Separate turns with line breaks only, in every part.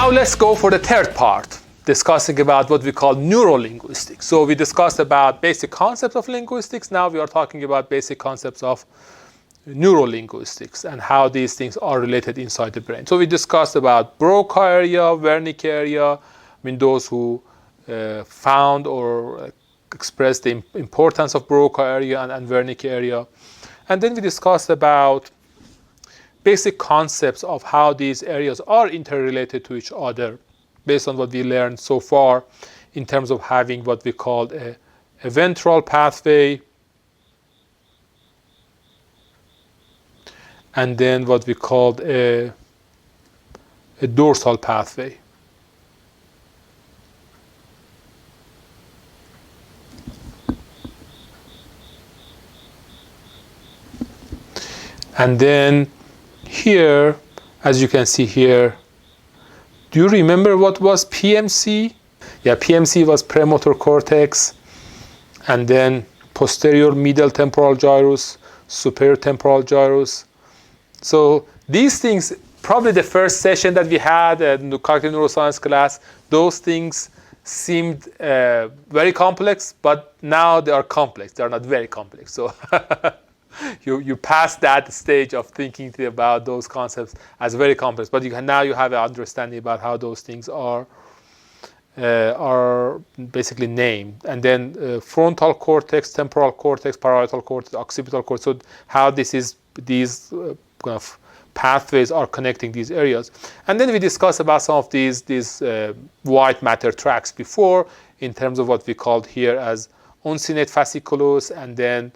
Now let's go for the third part, discussing about what we call neurolinguistics. So we discussed about basic concepts of linguistics. Now we are talking about basic concepts of neurolinguistics and how these things are related inside the brain. So we discussed about Broca area, Wernicke area. I mean, those who found or expressed the importance of Broca area and Wernicke area. And then we discussed about basic concepts of how these areas are interrelated to each other based on what we learned so far in terms of having what we called a ventral pathway and then what we called a dorsal pathway. And then here, as you can see here, do you remember what was PMC? Yeah, PMC was premotor cortex, and then posterior middle temporal gyrus, superior temporal gyrus. So these things, probably the first session that we had in the cognitive neuroscience class, those things seemed very complex, but now they are complex. They are not very complex. So you pass that stage of thinking about those concepts as very complex, but now you have an understanding about how those things are basically named. And then frontal cortex, temporal cortex, parietal cortex, occipital cortex. So how these kind of pathways are connecting these areas. And then we discussed about some of these white matter tracks before in terms of what we called here as uncinate fasciculus, and then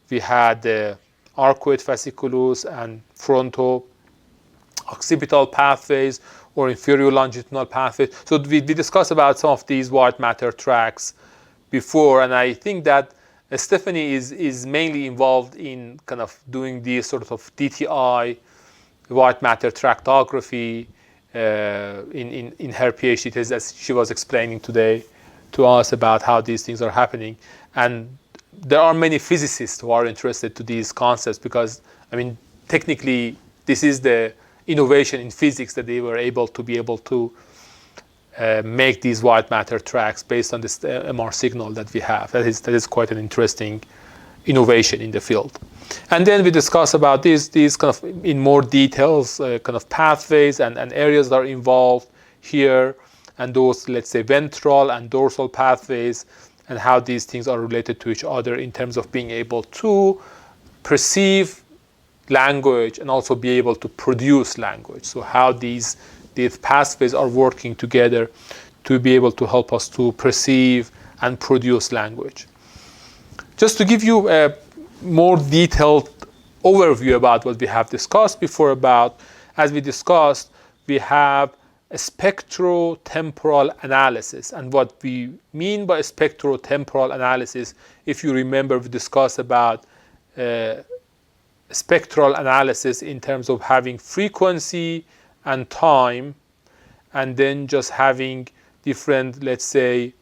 we had the arcuate fasciculus and fronto-occipital pathways or inferior longitudinal pathways. So we discussed about some of these white matter tracks before, and I think that Stephanie is mainly involved in kind of doing these sort of DTI, white matter tractography in her PhD thesis, as she was explaining today to us about how these things are happening. And there are many physicists who are interested to these concepts because, I mean, technically, this is the innovation in physics that they were able to make these white matter tracks based on this MR signal that we have. That is quite an interesting innovation in the field. And then we discuss about these kind of in more details, kind of pathways and areas that are involved here, and those, let's say, ventral and dorsal pathways, and how these things are related to each other in terms of being able to perceive language and also be able to produce language. So how these pathways are working together to be able to help us to perceive and produce language. Just to give you a more detailed overview about what we have discussed before about, as we discussed, we have a spectrotemporal analysis. And what we mean by spectrotemporal analysis, if you remember, we discussed about spectral analysis in terms of having frequency and time, and then just having different, let's say,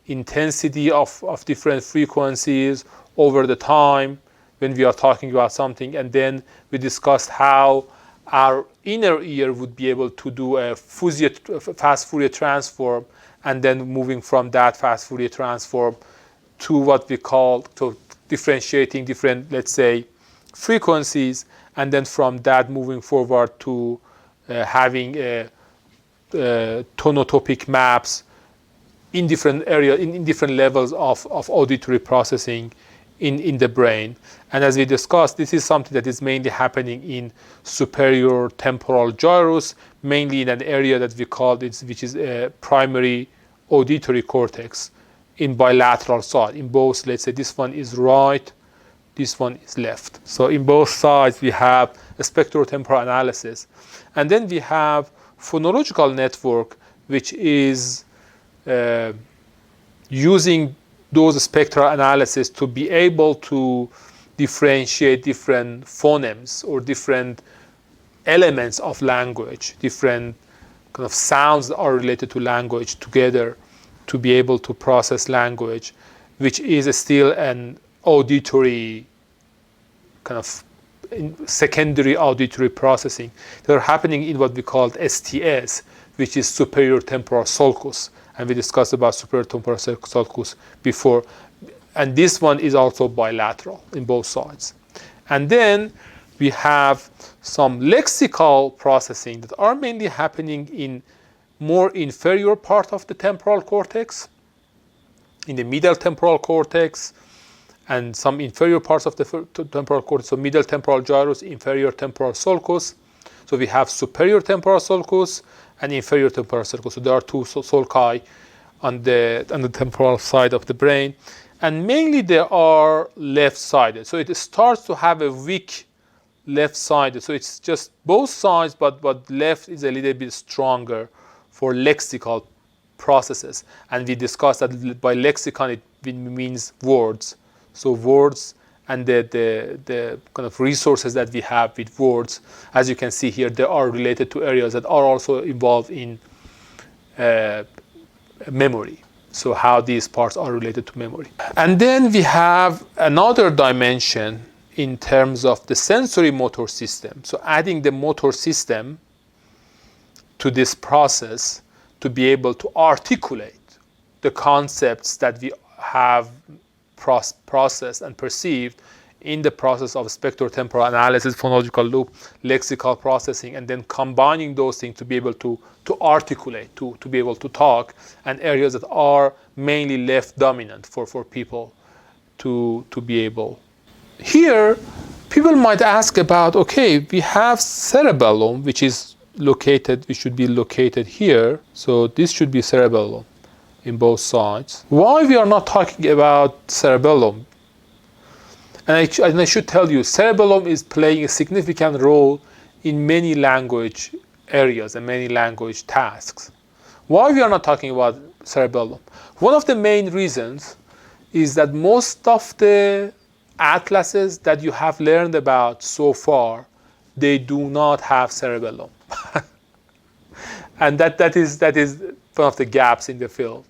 intensity of different frequencies over the time when we are talking about something. And then we discussed how our inner ear would be able to do a fast Fourier transform, and then moving from that fast Fourier transform to what we call differentiating different, let's say, frequencies, and then from that moving forward to having tonotopic maps in different areas, in different levels of auditory processing in the brain. And as we discussed, this is something that is mainly happening in superior temporal gyrus, mainly in an area that we call it, which is a primary auditory cortex in bilateral side. In both, let's say this one is right, this one is left. So in both sides we have a spectrotemporal analysis. And then we have phonological network, which is using those spectral analysis to be able to differentiate different phonemes or different elements of language, different kind of sounds that are related to language together to be able to process language, which is still an auditory kind of secondary auditory processing. They're happening in what we call STS, which is superior temporal sulcus. And we discussed about superior temporal sulcus before. And this one is also bilateral in both sides. And then we have some lexical processing that are mainly happening in more inferior part of the temporal cortex, in the middle temporal cortex, and some inferior parts of the temporal cortex, so middle temporal gyrus, inferior temporal sulcus. So we have superior temporal sulcus and inferior temporal sulcus. So there are two sulci on the temporal side of the brain. And mainly they are left-sided. So it starts to have a weak left-sided. So it's just both sides, but left is a little bit stronger for lexical processes. And we discussed that by lexicon it means words. So words and the kind of resources that we have with words, as you can see here, they are related to areas that are also involved in memory. So how these parts are related to memory. And then we have another dimension in terms of the sensory motor system. So adding the motor system to this process to be able to articulate the concepts that we have processed and perceived in the process of spectrotemporal analysis, phonological loop, lexical processing, and then combining those things to be able to articulate, to be able to talk, and areas that are mainly left dominant for people to be able. Here, people might ask about, okay, we have cerebellum, which should be located here. So this should be cerebellum in both sides. Why we are not talking about cerebellum? And I should tell you, cerebellum is playing a significant role in many language areas and many language tasks. Why we are not talking about cerebellum? One of the main reasons is that most of the atlases that you have learned about so far, they do not have cerebellum. And that is one of the gaps in the field.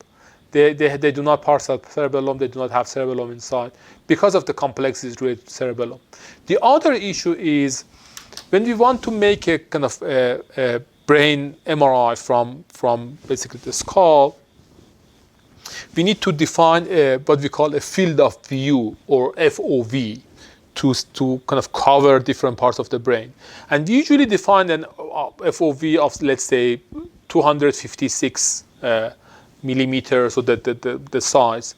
They do not parse out cerebellum, they do not have cerebellum inside because of the complexities related to cerebellum. The other issue is when we want to make a kind of a brain MRI from basically the skull, we need to define what we call a field of view, or FOV, to kind of cover different parts of the brain. And we usually define an FOV of, let's say, 256 millimeters, so the size.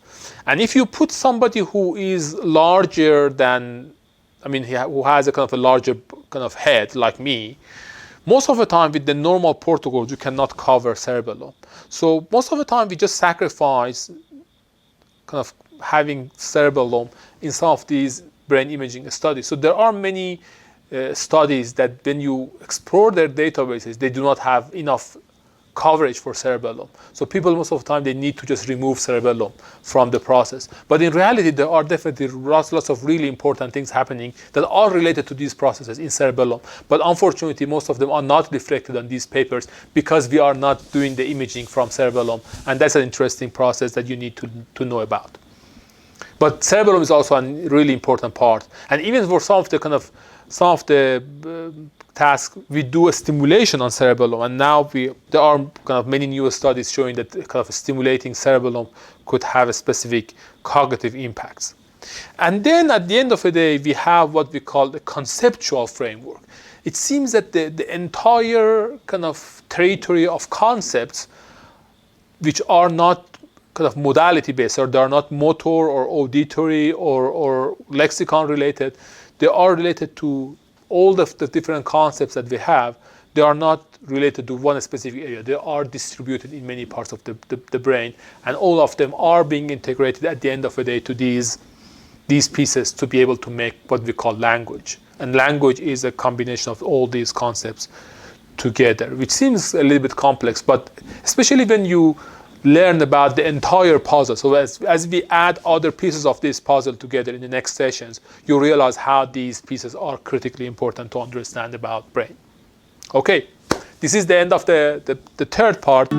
And if you put somebody who is larger than, who has a kind of a larger kind of head like me, most of the time with the normal protocols you cannot cover cerebellum. So most of the time we just sacrifice kind of having cerebellum in some of these brain imaging studies. So there are many studies that when you explore their databases, they do not have enough coverage for cerebellum. So people most of the time, they need to just remove cerebellum from the process. But in reality, there are definitely lots of really important things happening that are related to these processes in cerebellum. But unfortunately, most of them are not reflected on these papers because we are not doing the imaging from cerebellum. And that's an interesting process that you need to know about. But cerebellum is also a really important part. And even for some of the tasks, we do a stimulation on cerebellum. And now there are kind of many new studies showing that kind of stimulating cerebellum could have a specific cognitive impacts. And then at the end of the day, we have what we call the conceptual framework. It seems that the entire kind of territory of concepts, which are not kind of modality based, or they are not motor or auditory or lexicon related, they are related to all the different concepts that we have. They are not related to one specific area. They are distributed in many parts of the brain, and all of them are being integrated at the end of the day to these pieces to be able to make what we call language. And language is a combination of all these concepts together, which seems a little bit complex, but especially when you learn about the entire puzzle. So as we add other pieces of this puzzle together in the next sessions, you realize how these pieces are critically important to understand about brain. Okay, this is the end of the third part.